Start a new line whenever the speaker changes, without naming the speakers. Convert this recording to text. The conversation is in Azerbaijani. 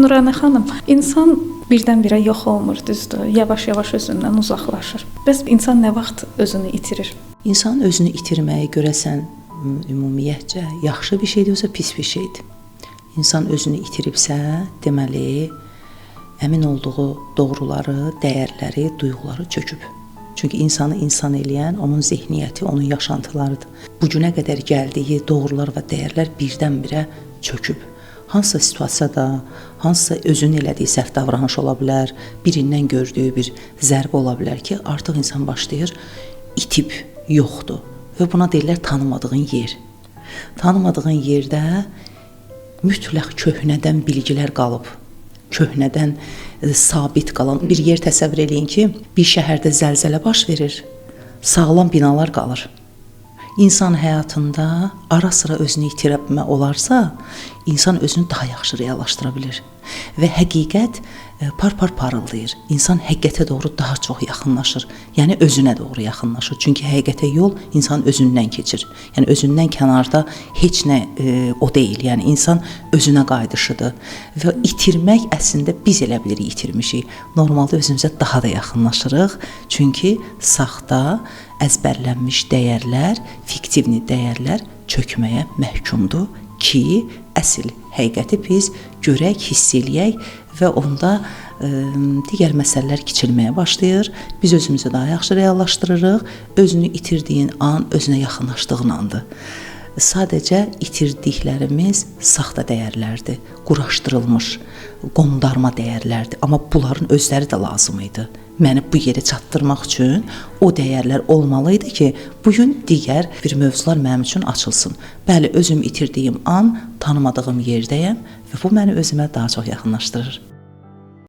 Nurani xanım, insan birdən-birə yox olmur, düzdür? Yavaş-yavaş özündən uzaqlaşır. Bəs insan nə vaxt özünü itirir?
İnsan özünü itirməyi görəsən ümumiyyətcə yaxşı bir şeydir, yoxsa pis bir şeydir? İnsan özünü itiribsə, deməli, əmin olduğu doğruları, dəyərləri, duyğuları çöküb. Çünki insanı insan eləyən onun zehniyyəti, onun yaşantılarıdır. Bu günə qədər gəldiyi doğrular və dəyərlər birdən-birə çöküb. Hansısa situasiyada, hansısa özünün elədiyi səhv davranış ola bilər, birindən gördüyü bir zərbə ola bilər ki, artıq insan başlayır, itib, yoxdur. Və buna deyirlər tanımadığın yer. Tanımadığın yerdə mütləq köhnədən bilgilər qalıb. Köhnədən sabit qalan bir yer təsəvvür eləyin ki, bir şəhərdə zəlzələ baş verir, sağlam binalar qalır. İnsan həyatında ara-sıra özünü itirmək olarsa, insan özünü daha yaxşı reallaşdıra bilir. Və həqiqət par-par parıldayır. İnsan həqiqətə doğru daha çox yaxınlaşır. Yəni özünə doğru yaxınlaşır. Çünki həqiqətə yol insan özündən keçir. Yəni özündən kənarda heç nə o deyil. Yəni insan özünə qayıdışıdır. Və itirmək əslində biz elə bilirik itirmişik. Normalda özümüzə daha da yaxınlaşırıq. Çünki saxta, əzbərlənmiş dəyərlər, fiktivni dəyərlər çökməyə məhkumdur ki, əsl həqiqəti biz görək, hiss eləyək və onda digər məsələlər kiçilməyə başlayır. Biz özümüzü daha yaxşı reallaşdırırıq. Özünü itirdiyin an özünə yaxınlaşdığın andır. Sadəcə itirdiklərimiz saxta dəyərlərdir, quraşdırılmış, qondarma dəyərlərdir. Amma bunların özləri də lazım idi. Məni bu yerə çatdırmaq üçün o dəyərlər olmalıydı ki, bugün digər bir mövzular mənim üçün açılsın. Bəli, özüm itirdiyim an tanımadığım yerdəyəm və bu məni özümə daha çox yaxınlaşdırır.